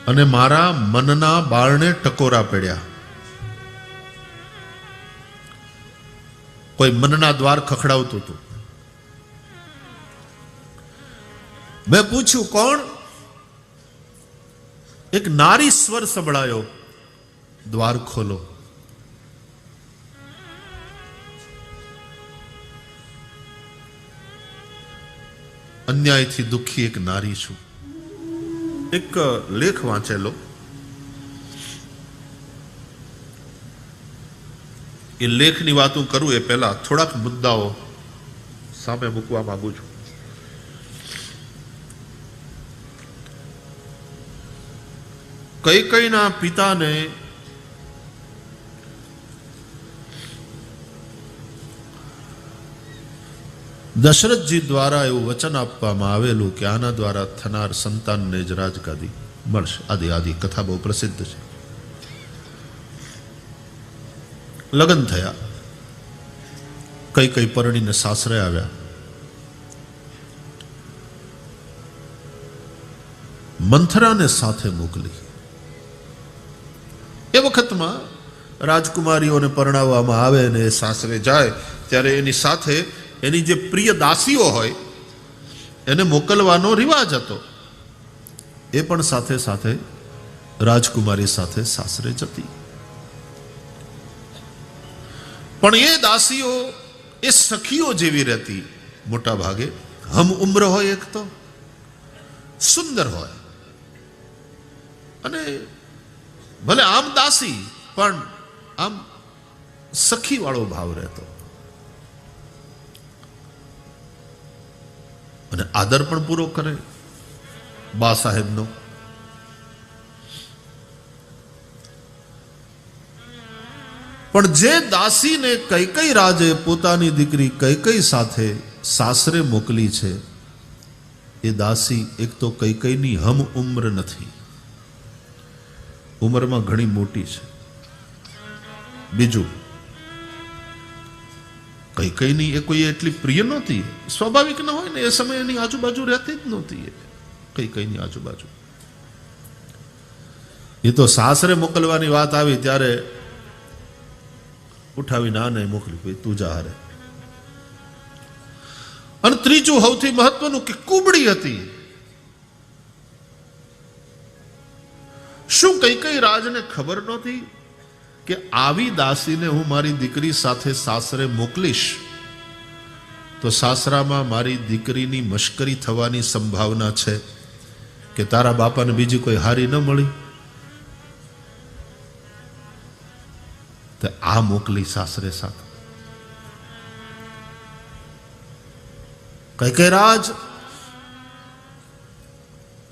અને મારા મનના બાળને ટકોરા પડ્યા. કોઈ મનના દ્વાર ખખડાવતું હતું. મેં પૂછ્યું કોણ? એક નારી સ્વર સંભળાયો, દ્વાર ખોલો. અન્યાયથી દુઃખી એક નારી છું. એક લેખ વાંચેલો, એ લેખની વાત હું કરું એ પહેલા થોડાક મુદ્દાઓ સામે મૂકવા માંગુ છું. કૈકેયીના પિતાને દશરથજી દ્વારા એવું વચન આપવામાં આવેલું કે આના દ્વારા થનાર સંતાનને જ રાજગાદી મળશે. આદિ આદિ કથા બહુ પ્રસિદ્ધ છે. લગ્ન થયા, કૈકેયી પરણીને સાસરે આવ્યા. મંથરાને સાથે મોકલી. એ વખતમાં રાજકુમારીઓને પરણાવવામાં આવે ને એ સાસરે જાય ત્યારે એની સાથે એની જે પ્રિય દાસીઓ હોય એને મોકલવાનો રિવાજ હતો. એ પણ સાથે સાથે રાજકુમારી સાથે સાસરે જતી. પણ એ દાસીઓ એ સખીઓ જેવી રહેતી. મોટા ભાગે હમ ઉમ્ર હોય, એક તો સુંદર હોય, અને ભલે આમ દાસી પણ આમ સખી વાળો ભાવ રહેતો, અને આદર પણ પૂરો કરે બા સાહેબનો. પણ જે દાસીને કૈકેયી રાજે પોતાની દીકરી કૈકેયી સાથે સાસરે મોકલી છે, એ દાસી એક તો કૈકેયીની હમ ઉમ્ર નથી, ઉંમરમાં ઘણી મોટી છે. બીજું, કૈકેયીની એ કોઈ એટલી પ્રિય નહોતી. સ્વાભાવિક ન હોય ને, એ સમયે એની આજુબાજુ રહેતી જ નહોતી. કૈકેયીની આજુબાજુ એ તો સાસરે મોકલવાની વાત આવી ત્યારે ઉઠાવી ના નહીં મોકલી, ભાઈ તું જા હારે. અને ત્રીજું સૌથી મહત્વનું કે કુબડી હતી. શું કૈકેયી રાજને ખબર નહોતી કે આવી દાસીને હું મારી દીકરી સાથે સાસરે મોકલીશ તો સાસરામાં મારી દીકરીની મશ્કરી થવાની સંભાવના છે કે તારા બાપાને બીજી કોઈ હારી ન મળી, તો આ મોકલી સાસરે સાથે. કૈકેયી રાજ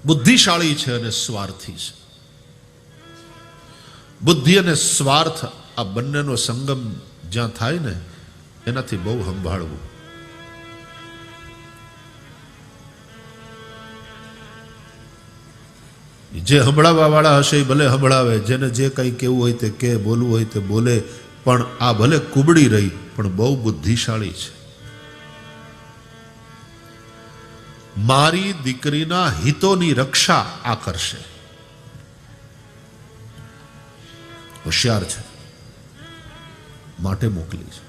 બુદ્ધિશાળી છે અને સ્વાર્થી છે. બુદ્ધિ અને સ્વાર્થ આ બંનેનો સંગમ જ્યાં થાય ને, એનાથી બહુ સંભાળવું. જે સંભળાવવા વાળા હશે એ ભલે સંભળાવે, જેને જે કંઈ કેવું હોય તે કે, બોલવું હોય તે બોલે, પણ આ ભલે કુબડી રહી પણ બહુ બુદ્ધિશાળી છે. મારી દીકરીના હિતોની રક્ષા આ કરશે, હોશિયાર છે, માટે મોકલી છે.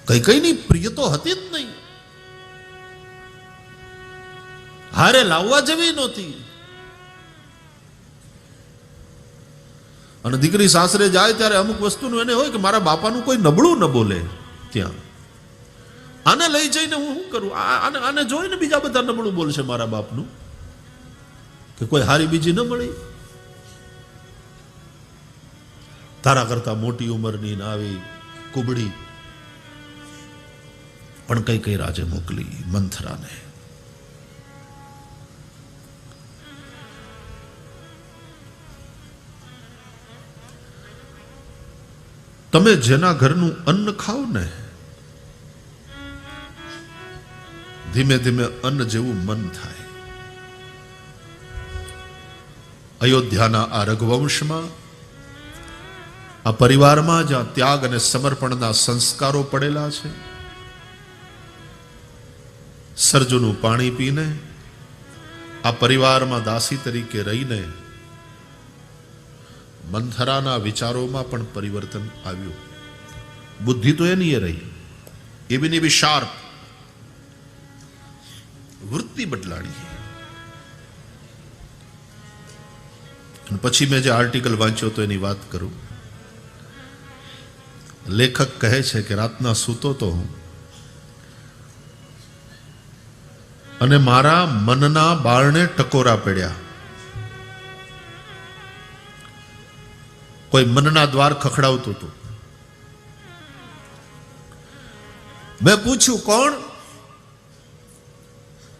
કૈકેયીની પ્રિય તો હતી જ નહીં, હારે લાવવા જેવી નહોતી. અને દીકરી સાસરે જાય ત્યારે અમુક વસ્તુનું એને હોય કે મારા બાપાનું કોઈ નબળું ન બોલે. ત્યાં આને લઈ જઈને હું શું કરું? આને જોઈને બીજા બધા નબળું બોલશે મારા બાપનું, કે કોઈ હારી બીજી ન મળી. તારા કરતા મોટી ઉંમરની ના આવી કુબડી પણ કૈકેયી રાજે મોકલી મંથરાને. તમે જેના ઘરનું અન્ન ખાઓ ને, ધીમે ધીમે અન્ન જેવું મન થાય. અયોધ્યાના આ રઘુવંશમાં, આ પરિવારમાં જ્યાં ત્યાગ અને સમર્પણના સંસ્કારો પડેલા છે, સરજુનું પાણી પીને આ પરિવારમાં દાસી તરીકે રહીને મંથરાના વિચારોમાં પણ પરિવર્તન આવ્યું. બુદ્ધિ તો એની એ રહી, એવી ને એવી શાર્પ, વૃત્તિ બદલાણી. અને પછી મેં જે આર્ટિકલ વાંચ્યો તો એની વાત કરું. લેખક કહે છે કે રાતના સૂતો તો હું અને મારા મનના બારણે ટકોરા પડ્યા. કોઈ મનના દ્વાર ખખડાવતું હતું. મેં પૂછ્યું કોણ?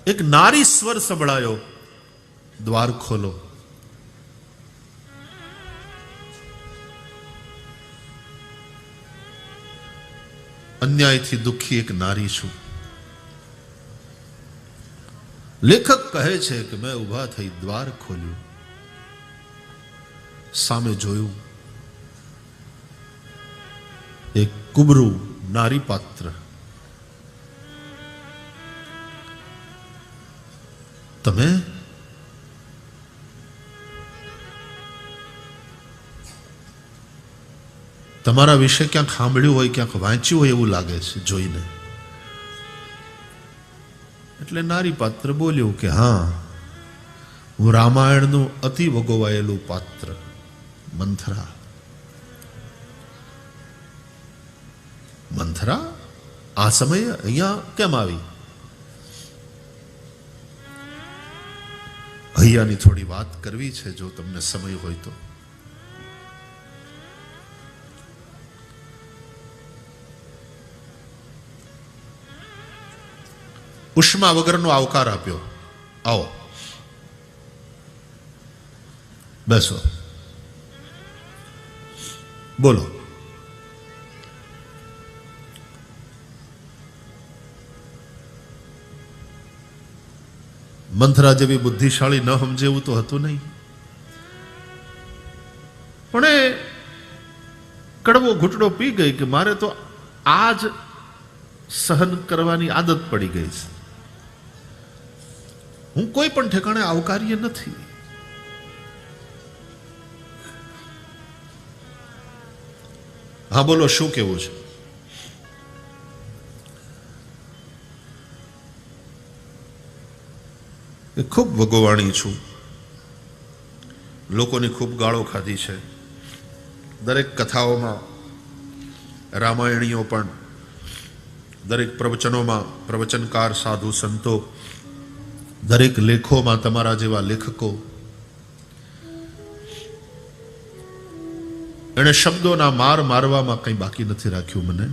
એક નારી સ્વર સંભળાયો, દ્વાર ખોલો. અન્યાયથી દુઃખી એક નારી છું. લેખક કહે છે કે મેં ઊભા થઈ દ્વાર ખોલ્યું, સામે જોયું એક કુબરું નારી પાત્ર. તમે તમારા વિશે ક્યાંક સાંભળ્યું હોય, ક્યાંક વાંચ્યું હોય એવું લાગે છે જોઈને. એટલે નારી પાત્ર બોલ્યું કે હા, હું રામાયણનું અતિ વગોવાયેલું પાત્ર મંથરા. મંથરા આ સમયે અહીંયા કેમ આવી? અહીંયાની થોડી વાત કરવી છે જો તમને સમય હોય તો. ઉષ્મા વગરનો આવકાર આપ્યો. આવો બેસો, બોલો. મંથરા જેવી બુદ્ધિશાળી ન સમજે એવું તો હતું નહીં, પણ એ કડવો ઘૂંટડો પી ગઈ કે મારે તો આ જ સહન કરવાની આદત પડી ગઈ છે. હું કોઈ પણ ઠેકાણે આવકાર્ય નથી. હા બોલો, શું કેવું છે? ખૂબ ભગવાણી છું, લોકોની ખૂબ ગાળો ખાધી છે. દરેક કથાઓમાં રામાયણીઓ પણ, દરેક પ્રવચનોમાં પ્રવચનકાર સાધુ સંતો, દરેક લેખોમાં તમારા જેવા લેખકો, એણે શબ્દોના માર મારવામાં કંઈ બાકી નથી રાખ્યું મને.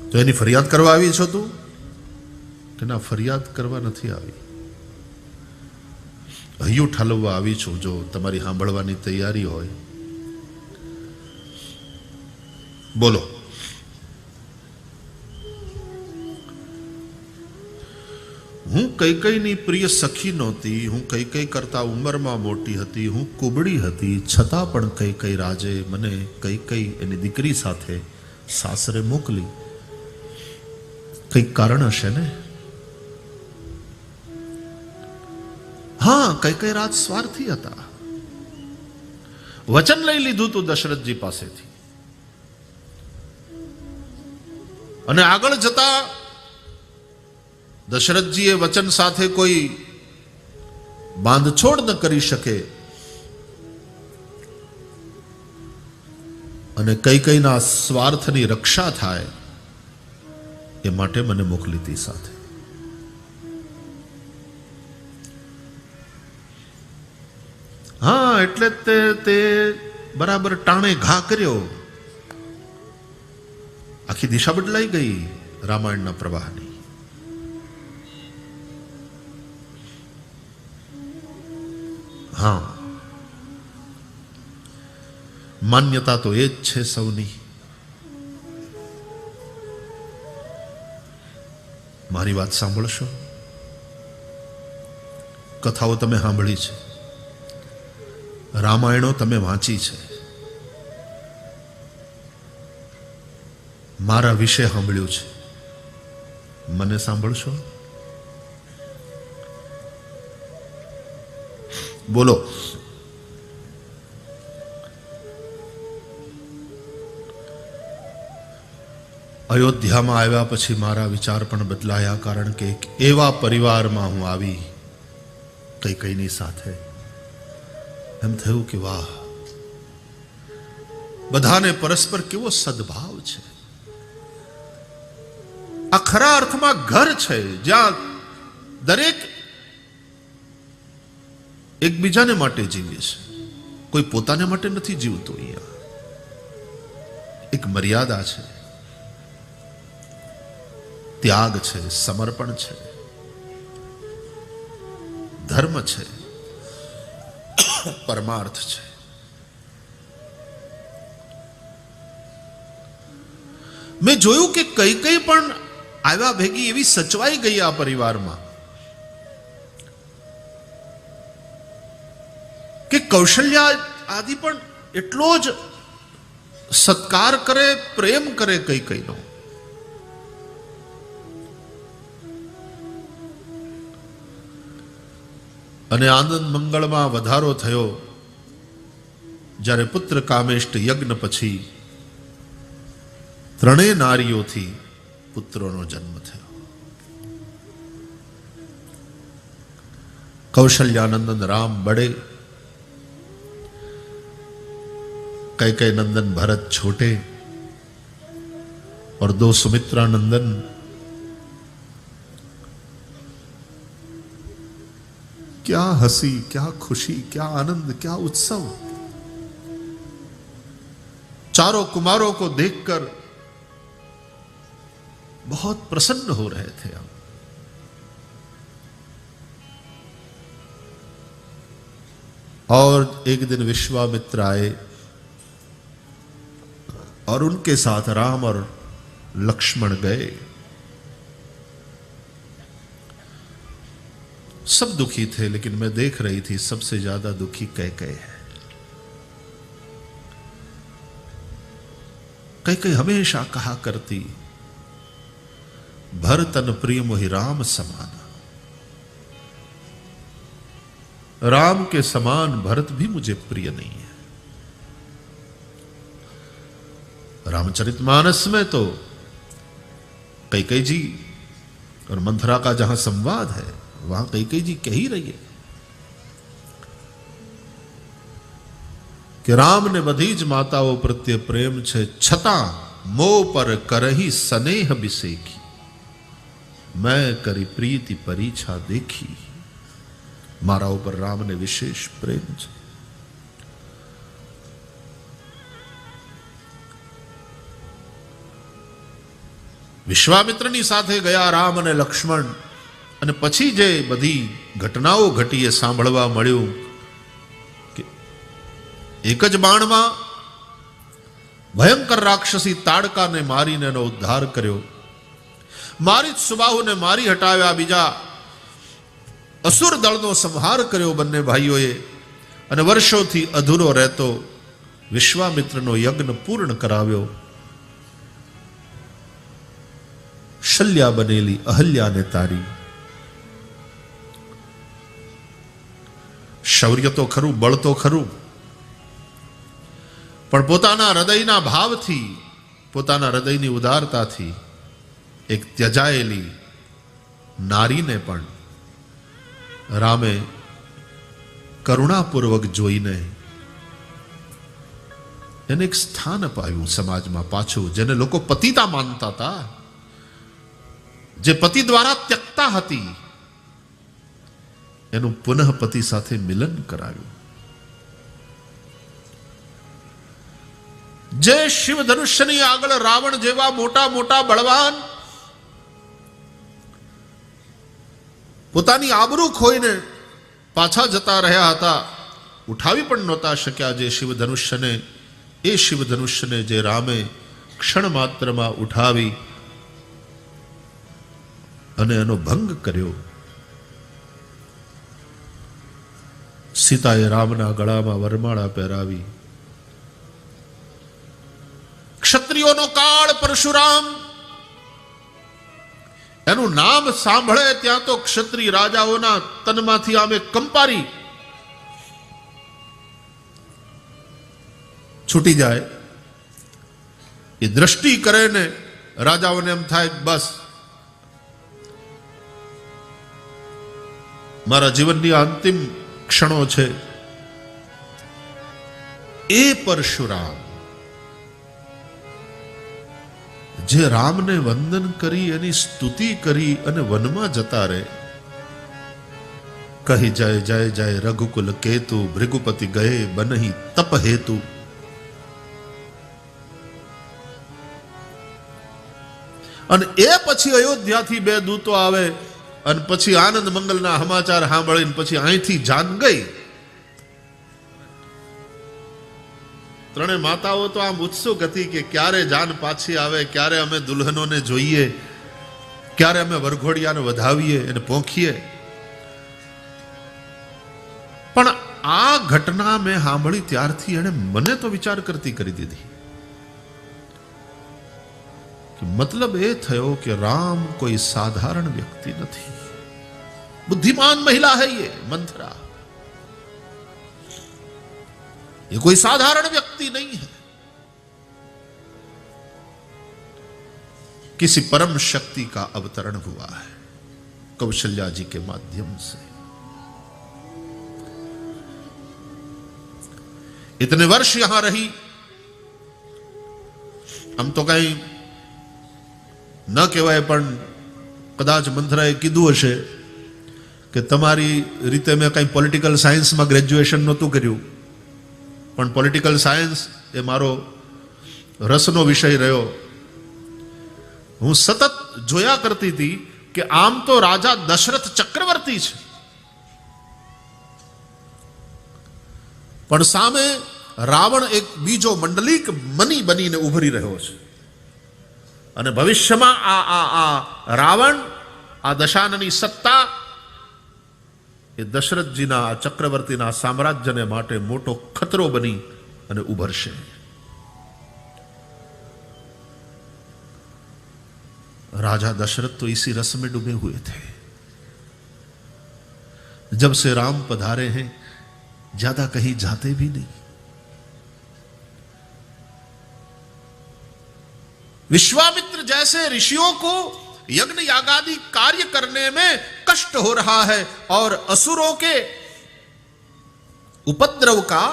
તો એની ફરિયાદ કરવા આવી છો તું? કે ના, ફરિયાદ કરવા નથી આવી, હૈયું ઠાલવવા આવી છું. જો તમારી સાંભળવાની તૈયારી હોય બોલો. હું કૈકેયીની પ્રિય સખી નહોતી, હું કૈકેયી કરતા ઉંમરમાં મોટી હતી, હું કુબડી હતી, છતાં પણ કૈકેયી રાજે મને કૈકેયી એની દીકરી સાથે સાસરે મોકલી. કંઈક કારણ હશે ને? હા, કૈકેયી રાજ સ્વાર્થી હતા. વચન લઈ લીધું તું દશરથજી પાસેથી, અને આગળ જતા દશરથજી એ વચન સાથે કોઈ બાંધછોડ ન કરી શકે, અને કૈકેયીના સ્વાર્થની રક્ષા થાય એ માટે મને મોકલી હતી સાથે. હા, એટલે તે બરાબર ટાણે ઘા કર્યો. આખી દિશા બદલાઈ ગઈ રામાયણના પ્રવાહની. હા, માન્યતા તો એ જ છે સૌની. મારી વાત સાંભળશો? કથાઓ તમે સાંભળી છે, રામાયણો તમે વાંચી છે, મારા વિશે સાંભળ્યું છે, મને સાંભળશો? બોલો. અયોધ્યામાં આવ્યા પછી મારા વિચાર પણ બદલાયા, કારણ કે એક એવા પરિવારમાં હું આવી કૈકેયીની સાથે. એમ થયું કે વાહ, બધાને પરસ્પર કેવો સદભાવ છે. આ ખરા અર્થમાં ઘર છે, જ્યાં દરેક એકબીજાને માટે જીવે છે, કોઈ પોતાને માટે નથી જીવતો. અહીંયા એક મર્યાદા છે, ત્યાગ છે, સમર્પણ છે, ધર્મ છે, પરમાર્થ છે. મેં જોયું કે કૈકેયી પણ આવ્યા ભેગી એવી સચવાઈ ગઈ આ પરિવારમાં કે કૌશલ્યા આદિ પણ એટલો જ સત્કાર કરે, પ્રેમ કરે કૈકેયીનો. અને આનંદ મંગળમાં વધારો થયો જ્યારે પુત્ર કામેષ્ટ યજ્ઞ પછી ત્રણેય નારીઓથી પુત્રોનો જન્મ થયો. कौशल्यानंदन राम बड़े, कैकेयी नंदन भरत छोटे और दो सुमित्रा नंदन. क्या हंसी, क्या खुशी, क्या आनंद, क्या उत्सव. चारों कुमारों को देखकर बहुत प्रसन्न हो रहे थे हम. और एक दिन विश्वामित्र आए और उनके साथ राम और लक्ष्मण गए. सब दुखी थे, लेकिन मैं देख रही थी सबसे ज्यादा दुखी कैकेयी है. कैकेयी हमेशा कहा करती, भरतन प्रिय मोहि राम समान. राम के समान भरत भी मुझे प्रिय नहीं है. रामचरितमानस में तो कैकेयी जी और मंथरा का जहां संवाद है, वहां कैकेयी जी कह ही रही है कि राम ने बधी ज माताओं प्रत्ये प्रेम छे, छता मो पर करही स्नेह बिसेखी, मैं करी प्रीति परीछा देखी. मारा ऊपर राम ने विशेष प्रेम छे. विश्वामित्रनी साथे गया राम અને લક્ષ્મણ, અને પછી જે બધી ઘટનાઓ ઘટી એ સાંભળવા મળ્યું કે એક જ બાણમાં ભયંકર રાક્ષસી તાડકાને મારીને એનો ઉદ્ધાર કર્યો. મારી સુબાહુને મારી હટાવ્યા, બીજા અસુર દળનો સંહાર કર્યો બંને ભાઈઓએ, અને વર્ષોથી અધૂરો રહેતો વિશ્વામિત્રનો યજ્ઞ પૂર્ણ કરાવ્યો. શલ્યા બનેલી અહલ્યાને તારી. શૌર્ય તો ખરું, બળ તો ખરું, પણ પોતાના હૃદયના ભાવથી, પોતાના હૃદયની ઉદારતાથી એક ત્યજાયેલી નારીને પણ રામે કરુણાપૂર્વક જોઈને એને એક સ્થાન અપાયું સમાજમાં પાછું. જેને લોકો પતિતા માનતા હતા, જે પતિ દ્વારા ત્યક્તા હતી, એનું પુનઃ પતિ સાથે મિલન કરાયું. જે શિવ ધનુષ્યની આગળ રાવણ જેવા મોટા મોટા બળવાન પોતાની આબરૂ ખોઈને પાછા જતા રહ્યા હતા, ઉઠાવી પણ નહોતા શક્યા જે શિવધનુષ્યને, એ શિવધનુષ્યને જે રામે ક્ષણ માત્રમાં ઉઠાવી અને એનો ભંગ કર્યો. સીતાએ રામના ગળામાં વરમાળા પહેરાવી. ક્ષત્રિયોનો કળિયુગોનો કાળ પરશુરામ, એનું નામ સાંભળે ત્યાં તો ક્ષત્રિય રાજાઓના તનમાંથી આમે કંપારી છૂટી જાય. એ દ્રષ્ટિ કરે ને રાજાઓને એમ થાય બસ મારા જીવનની અંતિમ ક્ષણો છે. એ પરશુરામ જે રામને વંદન કરી એની સ્તુતિ કરી અને વનમાં જતા રહે, કહી જય જય જય રઘુકુલ કેતુ, ભૃગુપતિ ગયે બનહી તપ હેતુ. અને એ પછી અયોધ્યાથી 2 દૂતો આવે અને પછી આનંદ મંગલના સમાચાર સાંભળીને પછી અહીંથી જાન ગઈ. 3 માતાઓ તો આમ ઉત્સુક હતી કે ક્યારે જાન પાછી આવે, ક્યારે અમે દુલ્હનોને જોઈએ, ક્યારે અમે વરઘોડિયાને વધાવીએ અને પોંખીએ. પણ આ ઘટના મેં સાંભળી ત્યારથી એણે મને તો વિચાર કરતી કરી દીધી. મતલબ એ થયો કે રામ કોઈ સાધારણ વ્યક્તિ નથી, बुद्धिमान महिला है ये मंथरा, ये कोई साधारण व्यक्ति नहीं है, किसी परम शक्ति का अवतरण हुआ है कौशल्या जी के माध्यम से. इतने वर्ष यहां रही, हम तो कहीं न कहेवाय पण कदाच मंथराए कीधुं हशे કે તમારી રીતે મેં કંઈ પોલિટિકલ સાયન્સમાં ગ્રેજ્યુએશન નહોતું કર્યું, પણ પોલિટિકલ સાયન્સ એ મારો રસનો વિષય રહ્યો. હું સતત જોયા કરતી હતી કે આમ તો રાજા દશરથ ચક્રવર્તી છે, પણ સામે રાવણ એક બીજો મંડલિક મની બનીને ઉભરી રહ્યો છે. અને ભવિષ્યમાં આ રાવણ, આ દશાનની સત્તા એ દશરથજીના આ ચક્રવર્તીના સામ્રાજ્યને માટે મોટો ખતરો બની અને ઉભરશે. राजा दशरथ तो इसी रस में डूबे हुए थे. जब से राम पधारे हैं ज्यादा कहीं जाते भी नहीं. विश्वामित्र जैसे ऋषियों को यज्ञ यागादि कार्य करने में कष्ट हो रहा है और असुरों के उपद्रव का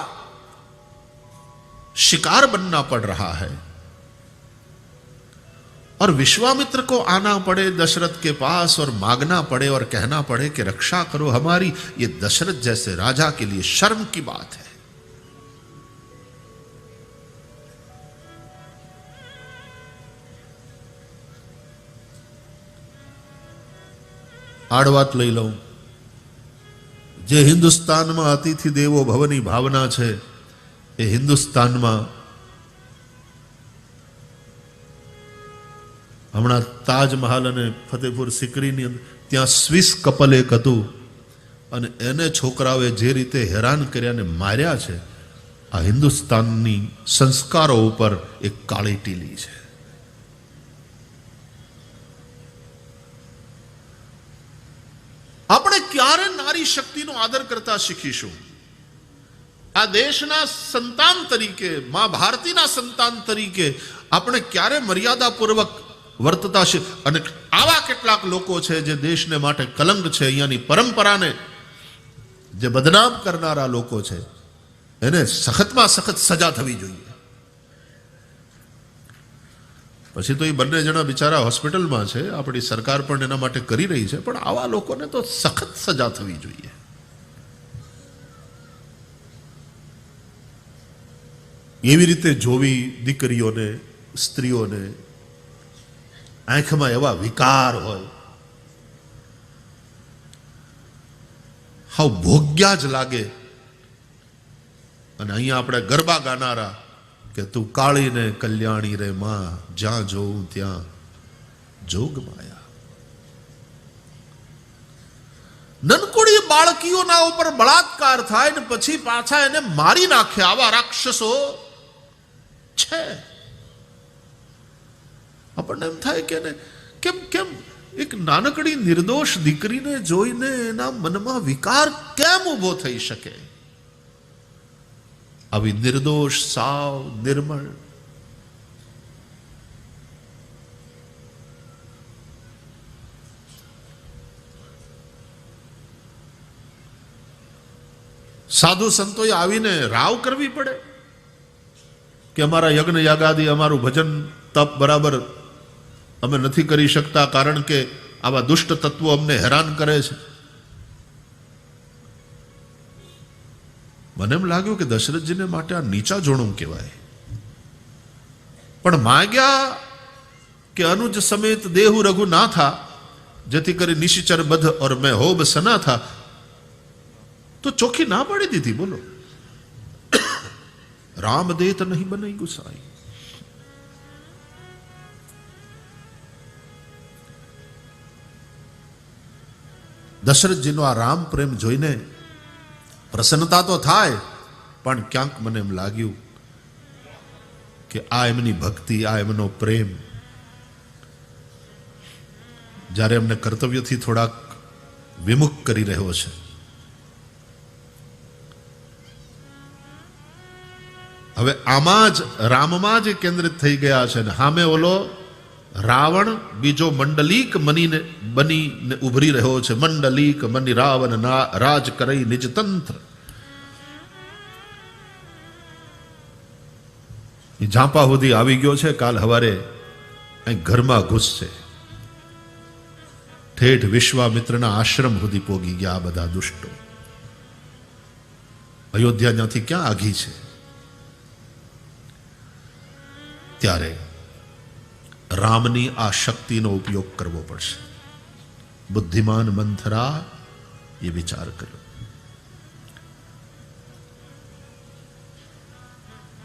शिकार बनना पड़ रहा है, और विश्वामित्र को आना पड़े दशरथ के पास और मांगना पड़े और कहना पड़े कि रक्षा करो हमारी, ये दशरथ जैसे राजा के लिए शर्म की बात है. आड़ लई लऊं, जे हिंदुस्तान में अतिथि देवो भवनी भावना है, ए हिंदुस्तान में हमणा ताजमहल अने फतेहपुर सीकरी त्यां स्विस कपल एक हतुं अने एने छोकराओए जे रीते हैरान कर्या ने मार्या छे, आ हिंदुस्ताननी संस्कारों पर एक काळी टीली छे. આપણે ક્યારે નારી શક્તિનો આદર કરતા શીખીશું? આ દેશના સંતાન તરીકે, મા ભારતીના સંતાન તરીકે આપણે ક્યારે મર્યાદાપૂર્વક વર્તતા છે? અને આવા કેટલાક લોકો છે જે દેશને માટે કલંક છે, અહીંયાની પરંપરાને જે બદનામ કરનારા લોકો છે, એને સખતમાં સખત સજા થવી જોઈએ. પછી તો એ બંને જણા બિચારા હોસ્પિટલમાં છે, આપણી સરકાર પણ એના માટે કરી રહી છે, પણ આવા લોકોને તો સખત સજા થવી જોઈએ. એવી રીતે જોવી દીકરીઓને, સ્ત્રીઓને, આંખમાં એવા વિકાર હોય, હાવ ભોગ્યા જ લાગે. અને અહીંયા આપણે ગરબા ગાનારા કે તું કાળી ને કલ્યાણી રે માં, જ્યાં જોઉં ત્યાં જોગ માયા. નનકોડી બાળકીઓના ઉપર બળાત્કાર થાય ને પછી પાછા એને મારી નાખે, આવા રાક્ષસો છે. આપણને એમ થાય કે કેમ કેમ એક નાનકડી નિર્દોષ દીકરીને જોઈને એના મનમાં વિકાર કેમ ઊભો થઈ શકે? આવી નિર્દોષ, સાવ નિર્મળ. સાધુ સંતોએ આવીને રાવ કરવી પડે કે અમારા યજ્ઞ યાગાદી, અમારું ભજન તપ બરાબર અમે નથી કરી શકતા કારણ કે આવા દુષ્ટ તત્વો અમને હેરાન કરે છે. મને એમ લાગ્યું કે દશરથજીને માટે આ નીચા જોણું કહેવાય. પણ માગ્યા કે અનુજ સમેત દેહુ રઘુ ના થા, જેથી કરી નિશિચર બધ ઓર મેં હોબ સના થા, તો ચોખ્ખી ના પાડી દીધી. બોલો, રામ દેત નહીં બનઈ ગુસાઈ. દશરથજીનો આ રામ પ્રેમ જોઈને પ્રસન્નતા તો થાય, પણ ક્યાંક મને એમ લાગ્યું કે આ એમની ભક્તિ, આ એમનો પ્રેમ જ્યારે એમને કર્તવ્યથી થોડાક વિમુખ કરી રહ્યો છે, હવે આમાં જ રામમાં જ કેન્દ્રિત થઈ ગયા છે. ને સામે ઓલો રાવણ બીજો મંડલીક બનીને ઉભરી રહ્યો છે. મંડલીક મની રાવણ રાજ કરઈ નિજ તંત્ર. ઝાંપા સુધી આવી ગયો છે. કાલ હવારે અહીં ઘરમાં ઘૂસશે. ઠેઠ વિશ્વામિત્રના આશ્રમ સુધી પોગી ગયા આ બધા દુષ્ટો. અયોધ્યા ત્યાંથી ક્યાં આઘી છે? ત્યારે રામની આ શક્તિનો ઉપયોગ કરવો પડશે. બુદ્ધિમાન મંથરા એ વિચાર કર્યો.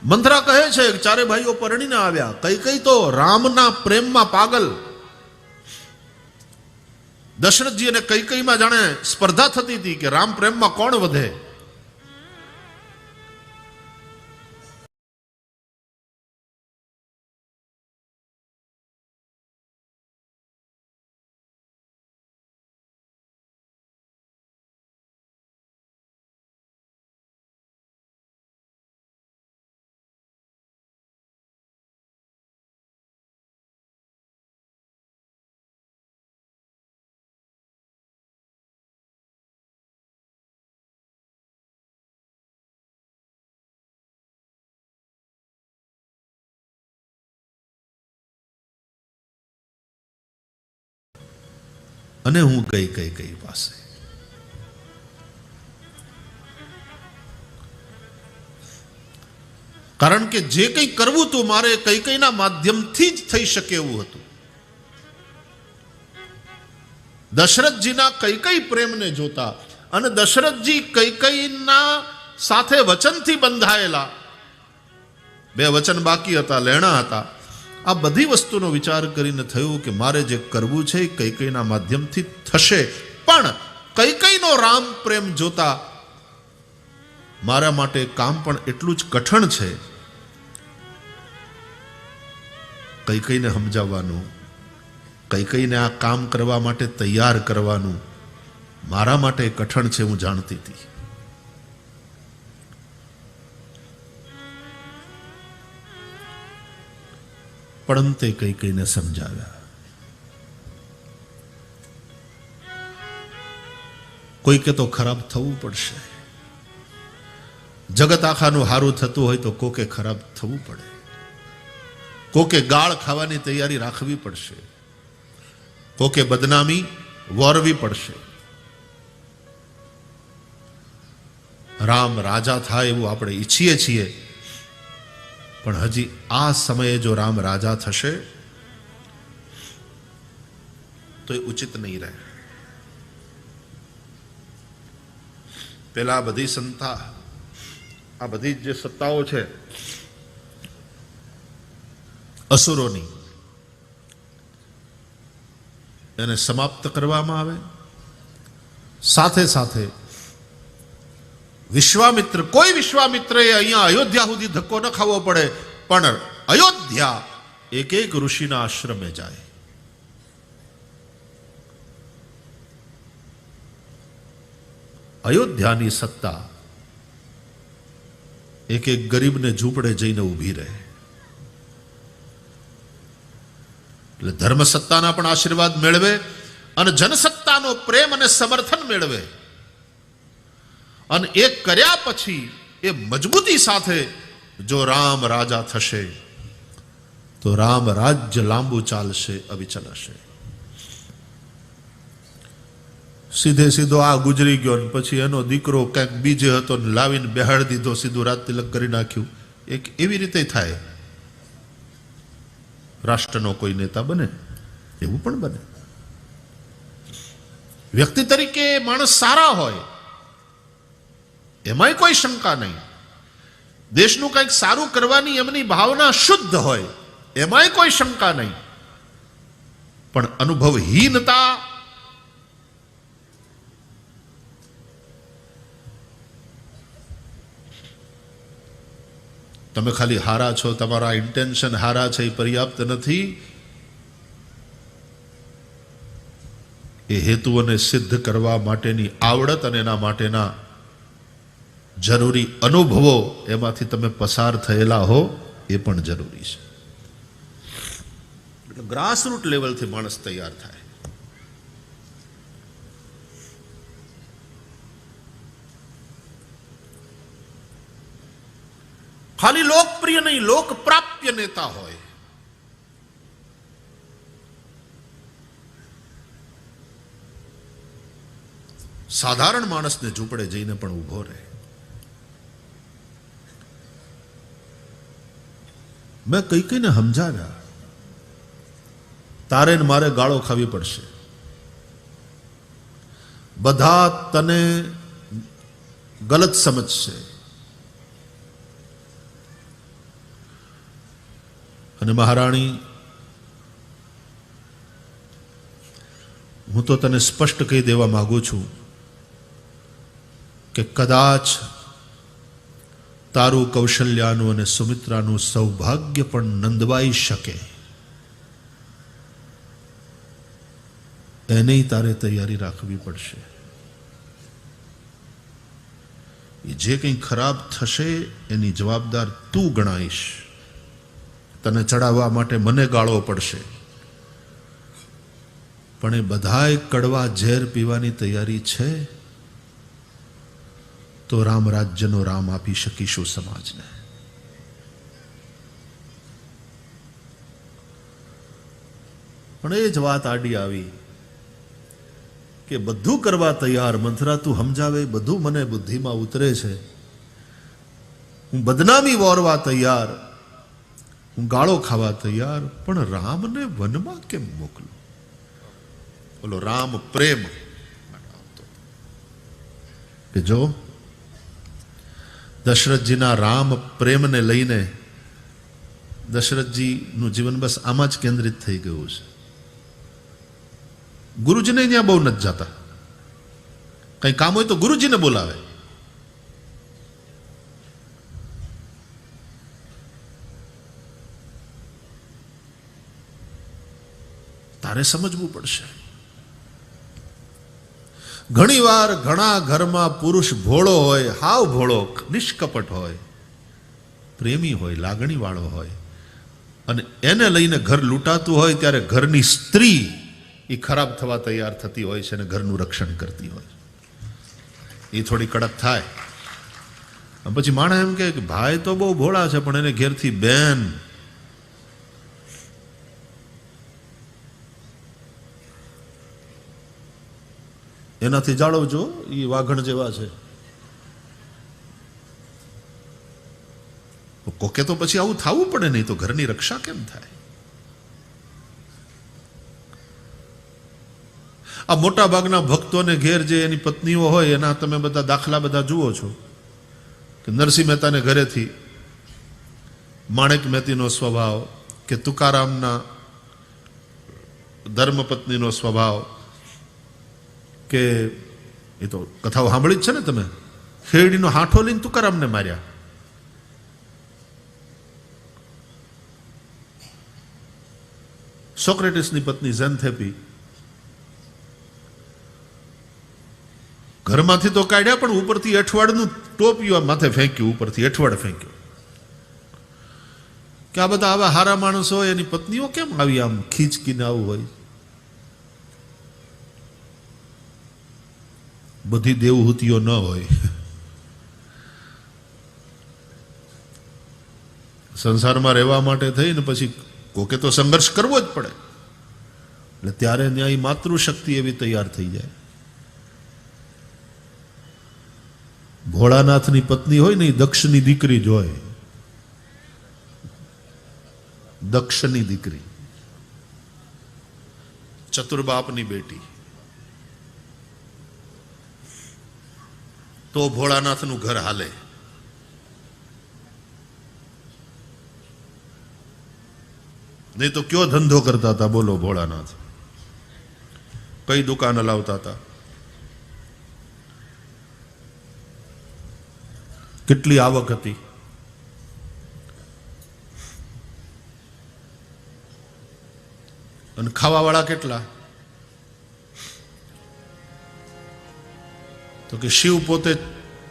મંથરા કહે છે કે ચારે ભાઈઓ પરણીને આવ્યા. કઈ તો રામના પ્રેમમાં પાગલ. દશરથજી અને કઈકઈમાં જાણે સ્પર્ધા થતી હતી કે રામ પ્રેમમાં કોણ વધે. અને હું કઈ પાસે કારણ કે જે કંઈ કરવું હતું મારે કઈના માધ્યમથી જ થઈ શકે એવું હતું. દશરથજીના કઈ પ્રેમને જોતા અને દશરથજી કઈના સાથે વચનથી બંધાયેલા, બે વચન બાકી હતા, લેણા હતા. આ બધી વસ્તુનો વિચાર કરીને થયું કે મારે જે કરવું છે એ કઈના માધ્યમથી થશે. પણ કઈનો રામ પ્રેમ જોતા મારા માટે કામ પણ એટલું જ કઠણ છે. કઈને સમજાવવાનું, કઈને આ કામ કરવા માટે તૈયાર કરવાનું મારા માટે કઠણ છે, હું જાણતી હતી. પણ તે કઈને સમજાવ્યા. કોઈ કે તો ખરાબ થવું પડશે. જગત આખાનું હારું થતું હોય તો કોકે ખરાબ થવું પડે. કોકે ગાળ ખાવાની તૈયારી રાખવી પડશે. કોકે બદનામી વોરવી પડશે. રામ રાજા થાય એવું આપણે ઈચ્છીએ છીએ, પણ હજી આ સમયે જો રામ રાજા થશે તો એ ઉચિત નહીં રહે. પેલા આ બધી જે સત્તાઓ છે અસુરોની, એને સમાપ્ત કરવામાં આવે. સાથે સાથે કોઈ વિશ્વામિત્રએ અહીંયા અયોધ્યા સુધી ધક્કો ન ખાવો પડે, પણ અયોધ્યા એક એક ઋષિના આશ્રમે જાય. અયોધ્યાની સત્તા એક એક ગરીબને ઝૂંપડે જઈને ઊભી રહે. એટલે ધર્મ સત્તાના પણ આશીર્વાદ મેળવે અને જનસત્તાનો પ્રેમ અને સમર્થન મેળવે. અને એ કર્યા પછી એ મજબૂતી સાથે જો રામ રાજા થશે તો રામ રાજ્ય લાંબુ ચાલશે, અવિચલ હશે. સીધે સીધો આ ગુજરી ગયો ને પછી એનો દીકરો ક્યાંક બીજે હતો ને લાવીને બેહાડી દીધો, સીધું રાત તિલક કરી નાખ્યું. એક એવી રીતે થાય. રાષ્ટ્રનો કોઈ નેતા બને એવું પણ બને. વ્યક્તિ તરીકે માણસ સારા હોય એમાંય કોઈ શંકા નહીં. દેશનું કંઈક સારું કરવાની એમની ભાવના શુદ્ધ હોય એમાંય કોઈ શંકા નહીં. પણ અનુભવહીનતા, તમે ખાલી હારા છો, તમારા ઇન્ટેન્શન હારા છે એ પર્યાપ્ત નથી. એ હેતુઓને સિદ્ધ કરવા માટેની આવડત અને એના માટેના જરૂરી અનુભવો એમાંથી તમે પસાર થયેલા હો એ પણ જરૂરી છે. એટલે ગ્રાસરૂટ લેવલથી માણસ તૈયાર થાય. ખાલી લોકપ્રિય નહીં, લોકપ્રાપ્ય નેતા હોય. સાધારણ માણસને ઝૂંપડે જઈને પણ ઊભો રહે. મેં કઈ કઈને સમજાવ્યા, તારે ને મારે ગાળો ખાવી પડશે. બધા તને ગલત સમજશે અને મહારાણી, હું તો તને સ્પષ્ટ કહી દેવા માંગુ છું કે કદાચ તારું કૌશલ્યાનું અને સુમિત્રાનું સૌભાગ્ય પણ નંદવાઈ શકે એની તારે તૈયારી રાખવી પડશે. જે કંઈ ખરાબ થશે એની જવાબદાર તું ગણાઈશ. તને ચડાવવા માટે મને ગાળો પડશે, પણ એ બધાય કડવા ઝેર પીવાની તૈયારી છે તો રામ રાજ્યનો રામ આપી શકીશું સમાજને. પણ એ જ વાત આડી આવી કે બધું કરવા તૈયાર, મંથરા તું સમજાવે બધું મને બુદ્ધિમાં ઉતરે છે, હું બદનામી વોરવા તૈયાર, હું ગાળો ખાવા તૈયાર, પણ રામને વનમાં કેમ મોકલું? બોલો રામ પ્રેમ કે જો દશરથજીના રામ પ્રેમને લઈને દશરથજીનું જીવન બસ આમાં જ કેન્દ્રિત થઈ ગયું છે. ગુરુજીને ત્યાં બહુ નથી જતા. કઈ કામ હોય તો ગુરુજીને બોલાવે. તારે સમજવું પડશે. ઘણી વાર ઘણા ઘરમાં પુરુષ ભોળો હોય, હાવ ભોળો, નિષ્કપટ હોય, પ્રેમી હોય, લાગણી વાળો હોય, અને એને લઈને ઘર લૂંટાતું હોય ત્યારે ઘરની સ્ત્રી એ ખરાબ થવા તૈયાર થતી હોય છે અને ઘરનું રક્ષણ કરતી હોય. એ થોડી કડક થાય. પછી માણસ એમ કે ભાઈ તો બહુ ભોળા છે પણ એને ઘેરથી બેન, એનાથી જાળવજો, એ વાઘણ જેવા છે. કોકે તો પછી આવું થવું પડે, નહીં તો ઘરની રક્ષા કેમ થાય? આ મોટા ભાગના ભક્તોને ઘેર જે એની પત્નીઓ હોય એના તમે બધા દાખલા બધા જુઓ છો કે નરસિંહ મહેતાને ઘરેથી માણેક મહેતીનો સ્વભાવ કે તુકારામના ધર્મપત્નીનો સ્વભાવ કે એ તો કથાઓ સાંભળી જ છે ને તમે, ખેરડીનો હાંઠો લઈને તુકારામને માર્યા. સોક્રેટિસની પત્ની ઝેન્થેપી ઘરમાંથી તો કાઢ્યા, પણ ઉપરથી અઠવાડનું ટોપિયું માથે ફેંક્યું, ઉપરથી અઠવાડ ફેંક્યું કે આ બધા આવા હારા માણસો હોય, એની પત્નીઓ કેમ આવી આમ ખીચકીને આવું હોય? બધી દેવહૂતિઓ ન હોય. સંસારમાં રહેવા માટે થઈને પછી કોકે તો સંઘર્ષ કરવો જ પડે, એટલે ત્યારે ન્યાય માતૃશક્તિ એવી તૈયાર થઈ જાય. ભોળાનાથની પત્ની હોય ને એ દક્ષની દીકરી જ હોય. દક્ષની દીકરી, ચતુર્બાપની બેટી. તો ભોળાનાથનું ઘર હાલે. નહીં તો કયો ધંધો કરતા હતા બોલો ભોળાનાથ? કઈ દુકાન હલાવતા હતા? કેટલી આવક હતી? અને ખાવાવાળા કેટલા? તો કે શિવ પોતે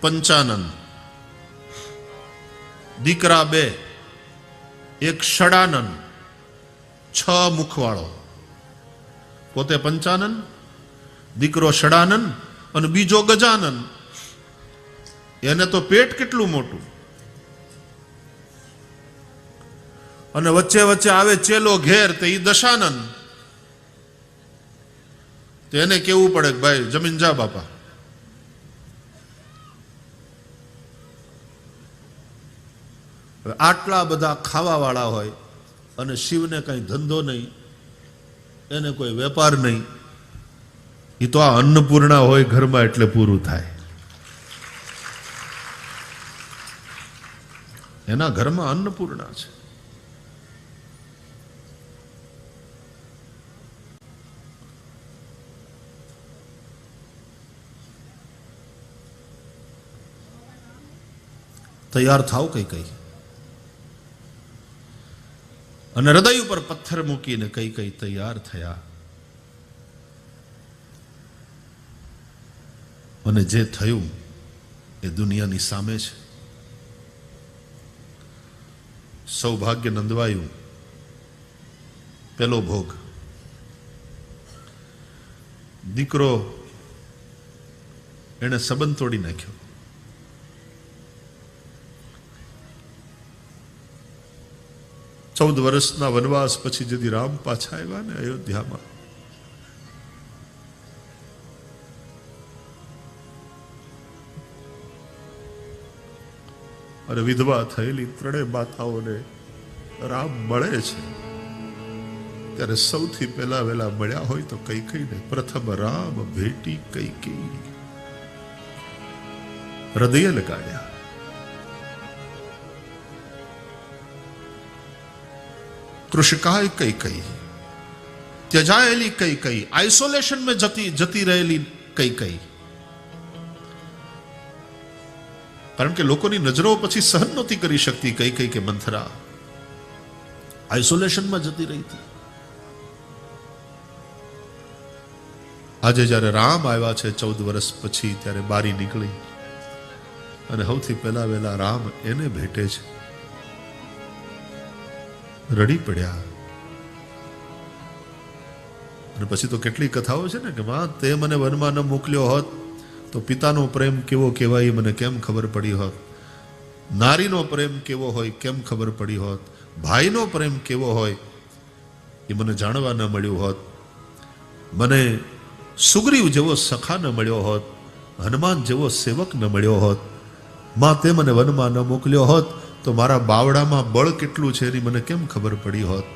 55, દીકરા 2, એક ષડાનન, 6 મુખવાળો. પોતે 55, દીકરો ષડાનન અને બીજો ગજાનન. એને તો પેટ કેટલું મોટું. અને વચ્ચે વચ્ચે આવે ચેલો ઘેર, તે ઈ દશાનન. તો એને કેવું પડે કે ભાઈ જમીન જા બાપા. આટલા બધા ખાવા વાળા હોય અને શિવને કઈ ધંધો નહીં, એને કોઈ વેપાર નહીં. એ તો આ અન્નપૂર્ણા હોય ઘરમાં એટલે પૂરું થાય. એના ઘરમાં અન્નપૂર્ણા છે. તૈયાર થાવ કઈ કઈ. અને હૃદય ઉપર પથ્થર મૂકીને કઈ કઈ તૈયાર થયા. અને જે થયું એ દુનિયાની સામે છે. સૌભાગ્ય નંદવાયું, પેલો ભોગ. દીકરો એને સંબંધ તોડી નાખ્યો. ચૌદ વર્ષના વનવાસ પછી જેથી રામ પાછા આવ્યા ને અયોધ્યામાં, અને વિધવા થયેલી 3 માતાઓને રામ મળે છે, ત્યારે સૌથી પહેલા વેલા મળ્યા હોય તો કૈકેયીને. પ્રથમ રામ ભેટી કૈકેયી, હૃદય લગાડ્યા. કૃષિકાય કૈકેયી, ત્યજાયેલી કૈકેયી, આઇસોલેશન में જતી રહેલી કૈકેયી. કારણ કે લોકોની નજરો પછી સહન નહોતી કરી શકતી કૈકેયી કે મંથરા. આઇસોલેશનમાં જતી રહી હતી. આજે જ્યારે રામ આવ્યા છે 14 વર્ષ પછી, ત્યારે બારી નીકળી અને સૌથી પહેલા વહેલા રામ એને ભેટે છે. રડી પડ્યા. અને પછી તો કેટલી કથાઓ છે ને કે માં તે મને વનમાં ન મોકલ્યો હોત તો પિતાનો પ્રેમ કેવો કહેવાય મને કેમ ખબર પડી હોત, નારીનો પ્રેમ કેવો હોય કેમ ખબર પડી હોત, ભાઈનો પ્રેમ કેવો હોય એ મને જાણવા ન મળ્યું હોત, મને સુગ્રીવ જેવો સખા ન મળ્યો હોત, હનુમાન જેવો સેવક ન મળ્યો હોત, માં તે મને વનમાં ન મોકલ્યો હોત તો મારા બાવડામાં બળ કેટલું છે એની મને કેમ ખબર પડી હોત,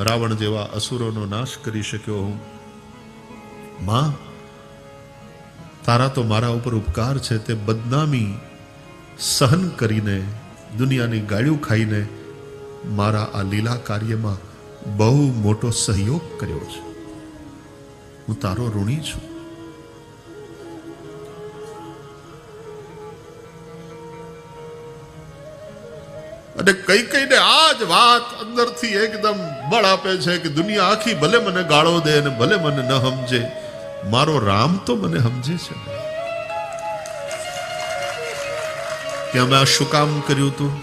રાવણ જેવા અસુરોનો નાશ કરી શક્યો હું. માં તારા તો મારા ઉપર ઉપકાર છે, તે બદનામી સહન કરીને, દુનિયાની ગાળ્યું ખાઈને મારા આ લીલા કાર્યમાં બહુ મોટો સહયોગ કર્યો છે. હું તારો ઋણી છું. અને કઈ કઈને આ જ વાત અંદરથી એકદમ બળ આપે છે કે દુનિયા આખી ભલે મને ગાળો દે અને ભલે મને ન સમજે, મારો રામ તો મને સમજે છે કે અમે આ શું કામ કર્યું તું.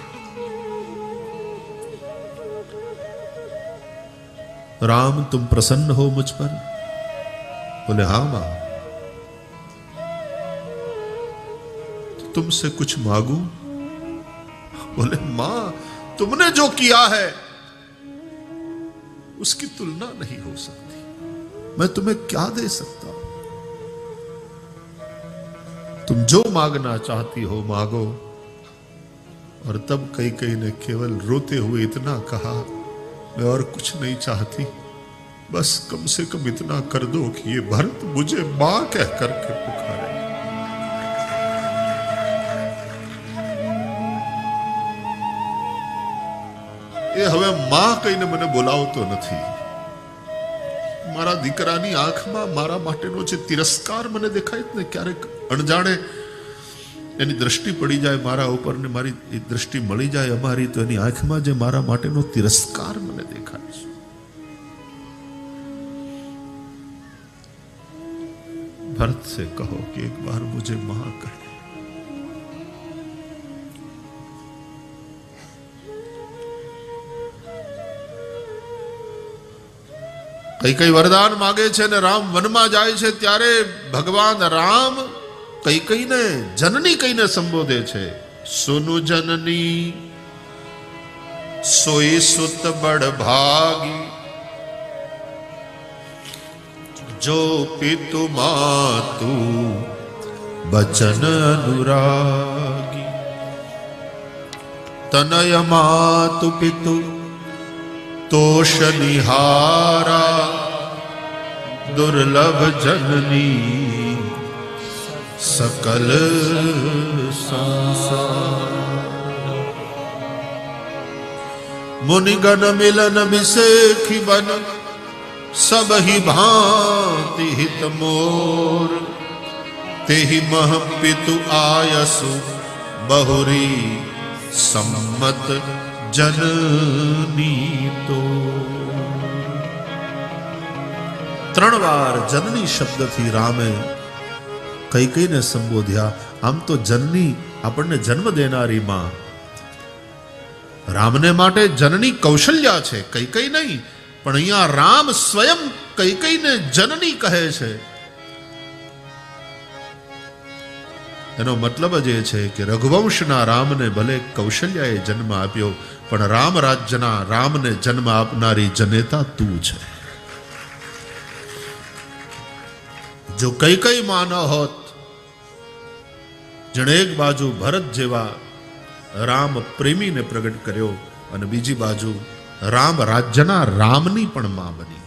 राम तुम प्रसन्न हो मुझ पर? बोले हाँ मां. तुमसे कुछ मांगू? बोले मां तुमने जो किया है उसकी तुलना नहीं हो सकती, मैं तुम्हें क्या दे सकता. तुम जो मांगना चाहती हो मांगो. और तब कई ने केवल रोते हुए इतना कहा, मैं और कुछ नहीं चाहती, बस कम से कम इतना कर दो कि ये भरत मुझे मां कह करके पुकारे. ये हवे मां कहीने મને બોલાવતો નથી. મારા દીકરાની આંખમાં મારા માટેનો જે તિરસ્કાર મને દેખાય ને, ક્યારેક અણજાણે એની દ્રષ્ટિ પડી જાય મારા ઉપર ને મારી દ્રષ્ટિ મળી જાય અમારી, તો એની આંખમાં જે મારા માટેનો તિરસ્કાર મને દેખાય છે. भरत से कहो कि एक बार मुझे मां कहे. કઈ વરદાન માગે છે ને રામ વનમાં જાય છે ત્યારે ભગવાન રામ કઈને જનની કહીને સંબોધે છે. સુનુ જનની સોઈ સુત બડ ભાગી, जो पितु मातु बचन अनुरागी. तनय मातु पितु तोष निहारा, दुर्लभ जननी सकल संसार. मुनिगण मिलन बिसेखी बन, सब ही भांति हित मोर. तेहि मह पितु आयसु बहुरी सम्मत जननी तो. 3 વાર જનની શબ્દથી રામે કઈને સંબોધ્યા. આમ તો જનની આપણને જન્મ દેનારી માં. રામને માટે જનની કૌશલ્યા છે, કઈ નહીં. પણ અહીંયા રામ સ્વયં કઈને જનની કહે છે. એનો મતલબ જ એ છે કે રઘુવંશના રામને ભલે કૌશલ્યાએ જન્મ આપ્યો, પણ રામ રાજ્યના રામને જન્મ આપનારી જનેતા તું છે. જો કઈ માં ન હોત, જેણે એક બાજુ ભરત જેવા રામ પ્રેમીને પ્રગટ કર્યો અને બીજી બાજુ રામ રાજ્યના રામની પણ માં બની.